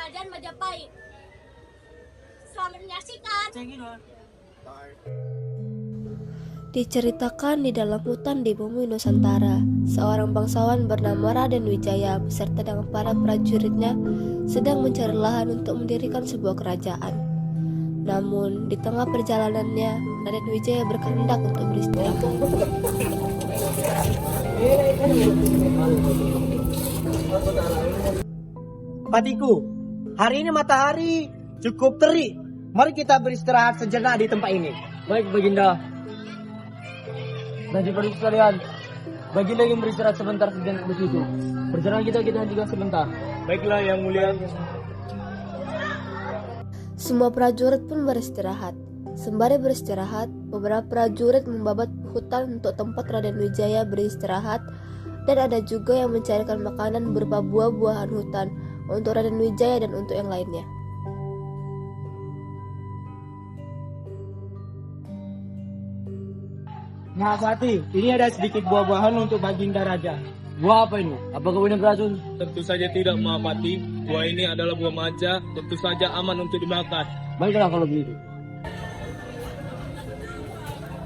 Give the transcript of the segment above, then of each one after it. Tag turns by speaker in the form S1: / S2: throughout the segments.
S1: Kerajaan Majapahit. Selamat menyaksikan.
S2: Diceritakan di dalam hutan di bumi Nusantara, seorang bangsawan bernama Raden Wijaya beserta dengan para prajuritnya sedang mencari lahan untuk mendirikan sebuah kerajaan. Namun, di tengah perjalanannya, Raden Wijaya berkehendak untuk beristirahat.
S3: Patiku, hari ini matahari cukup terik. Mari kita beristirahat sejenak di tempat ini.
S4: Baik, Baginda. Dan prajurit sekalian, Baginda ingin beristirahat sebentar sejenak di situ. Perjalanan kita juga sebentar.
S3: Baiklah, Yang Mulia.
S2: Semua prajurit pun beristirahat. Sembari beristirahat, beberapa prajurit membabat hutan untuk tempat Raden Wijaya beristirahat, dan ada juga yang mencarikan makanan berupa buah-buahan hutan untuk Raden Wijaya dan untuk yang lainnya.
S3: Nah, Pati, ini ada sedikit buah-buahan untuk Baginda Raja.
S4: Buah apa ini? Apakah ini beracun?
S5: Tentu saja tidak, Mahapati. Buah ini adalah buah maja, tentu saja aman untuk dimakan.
S4: Baiklah kalau begitu.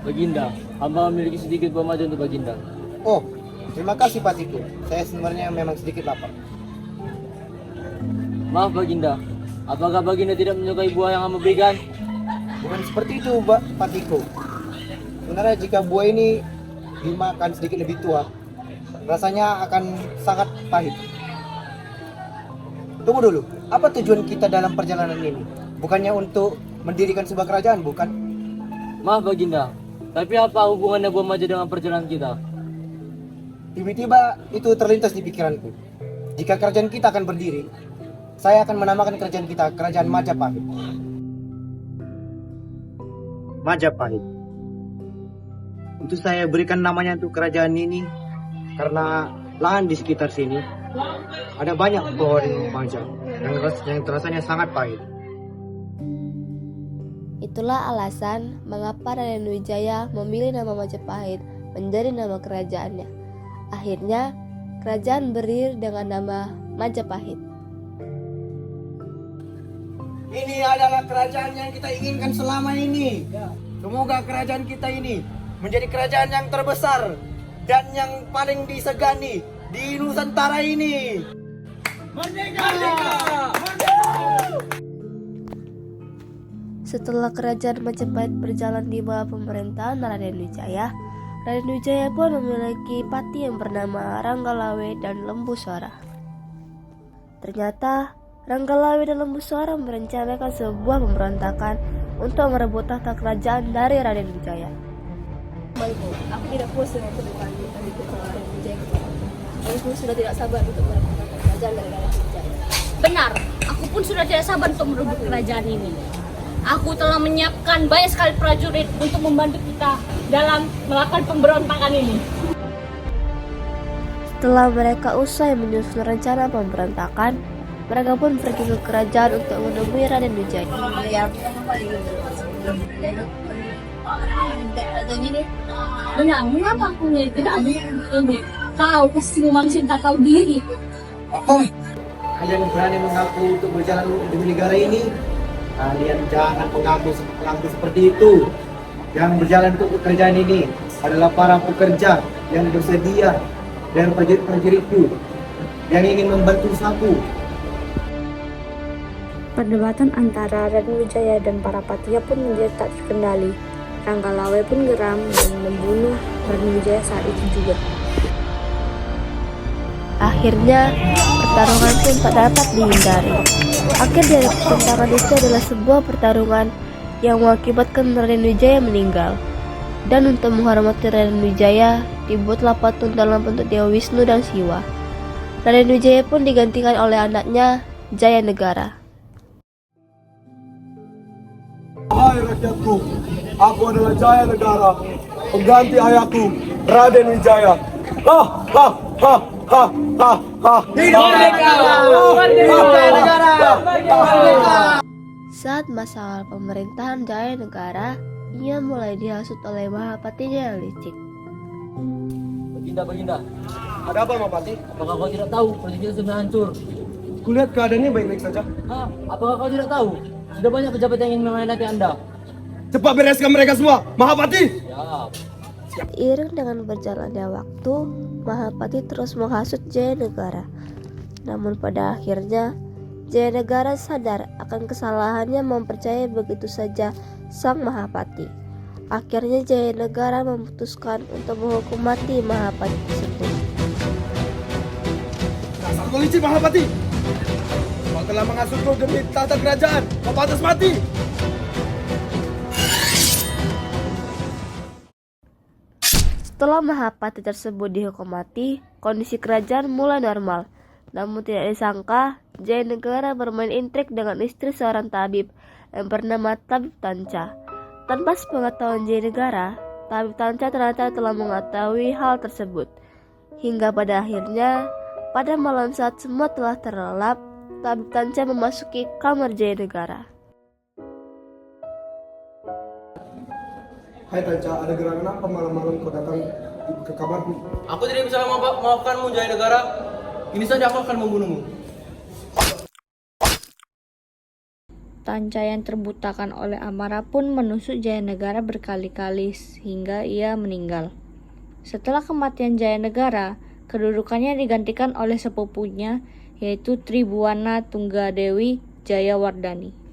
S4: Baginda, hamba memiliki sedikit buah maja untuk Baginda.
S3: Oh, terima kasih Patiku. Saya sebenarnya memang sedikit lapar.
S4: Maaf Baginda, apakah Baginda tidak menyukai buah yang hamba berikan?
S3: Bukan seperti itu, Patiku. Sebenarnya jika buah ini dimakan sedikit lebih tua, rasanya akan sangat pahit. Tunggu dulu, apa tujuan kita dalam perjalanan ini? Bukannya untuk mendirikan sebuah kerajaan, bukan?
S4: Maaf Baginda, tapi apa hubungannya buah maja dengan perjalanan kita?
S3: Tiba-tiba itu terlintas di pikiranku. Jika kerajaan kita akan berdiri, saya akan menamakan kerajaan kita Kerajaan Majapahit. Majapahit. Untuk saya berikan namanya untuk kerajaan ini karena lahan di sekitar sini ada banyak pohon maja yang rasanya sangat pahit.
S2: Itulah alasan mengapa Raden Wijaya memilih nama Majapahit menjadi nama kerajaannya. Akhirnya, kerajaan berdiri dengan nama Majapahit.
S3: Ini adalah kerajaan yang kita inginkan selama ini. Semoga kerajaan kita ini menjadi kerajaan yang terbesar dan yang paling disegani di Nusantara ini. Merdeka!
S2: Setelah kerajaan Majapahit berjalan di bawah pemerintahan Raden Wijaya, Raden Wijaya pun memiliki pati yang bernama Ranggalawe dan Lembu Suara. Ternyata, Ranggalawe dan Lembu Suara merencanakan sebuah pemberontakan untuk merebut tahta kerajaan dari Raden Wijaya. Aku tidak puas dengan kedudukan Raden Wijaya. Aku sudah tidak sabar untuk merebut kerajaan dari Raden Wijaya.
S1: Benar, aku pun sudah tidak sabar untuk merebut kerajaan ini. Aku telah menyiapkan banyak sekali prajurit untuk membantu kita dalam melakukan pemberontakan ini.
S2: Setelah mereka usai menyusun rencana pemberontakan, mereka pun pergi ke kerajaan untuk menemui Raden Wijaya.
S1: Benar, mengapa aku tidak ada ini? Kau pasti manusia tak tahu diri.
S3: Oh, kalian berani mengaku untuk berjalan demi negara ini? Kalian jangan mengaku seperti itu. Yang berjalan untuk kerajaan ini adalah para pekerja yang bersedia dan prajurit-prajuritku yang ingin membantu saku.
S6: Perdebatan antara Raden Wijaya dan para patiya pun menjadi tak terkendali. Ranggalawe pun geram dan membunuh Raden Wijaya saat itu juga.
S2: Akhirnya, pertarungan pun tak dapat dihindari. Akhir dari pertentangan itu adalah sebuah pertarungan yang mengakibatkan Raden Wijaya meninggal. Dan untuk menghormati Raden Wijaya, dibuatlah patung dalam bentuk Dewa Wisnu dan Siwa. Raden Wijaya pun digantikan oleh anaknya, Jaya Negara.
S7: Hai rakyatku, aku adalah Jaya Negara, pengganti ayahku, Raden Wijaya. Ha ha ha ha ha ha.
S3: Hidup Merdeka! Merdeka Negara!
S2: Saat masa awal pemerintahan Jaya Negara, ia mulai dihasut oleh mahapatinya yang licik.
S4: Baginda,
S3: Ada apa, Mapati?
S4: apakah kau tidak tahu perjanjian sudah hancur?
S7: kulihat keadaannya baik-baik saja.
S4: Apakah kau tidak tahu? Sudah banyak pejabat yang ingin mengkhianati Anda.
S7: Cepat bereskan mereka semua, Mahapati!
S4: Ya.
S2: Seiring dengan berjalannya waktu, Mahapati terus menghasut Jayanegara. Namun pada akhirnya, Jayanegara sadar akan kesalahannya mempercayai begitu saja sang Mahapati. Akhirnya Jayanegara memutuskan untuk menghukum mati Mahapati tersebut.
S7: Dasar kau licik, Mahapati! Kau telah menghasutku demi tata kerajaan, kau pantas mati!
S2: Setelah Mahapati tersebut dihukum mati, kondisi kerajaan mulai normal. Namun tidak disangka, Jayanegara bermain intrik dengan istri seorang tabib yang bernama Tabib Tanca. Tanpa sepengetahuan Jayanegara, Tabib Tanca ternyata telah mengetahui hal tersebut. Hingga pada akhirnya, pada malam saat semua telah terlelap, Tabib Tanca memasuki kamar Jayanegara.
S7: Hai Tanca, ada gerangan apa malam-malam kau datang ke kamarku?
S4: Aku tidak bisa memaafkanmu, Jayanegara. Ini saja aku akan membunuhmu.
S6: Tanca yang terbutakan oleh amarah pun menusuk Jayanegara berkali-kali hingga ia meninggal. Setelah kematian Jayanegara, kedudukannya digantikan oleh sepupunya yaitu Tribuana Tunggadewi Jayawardhani.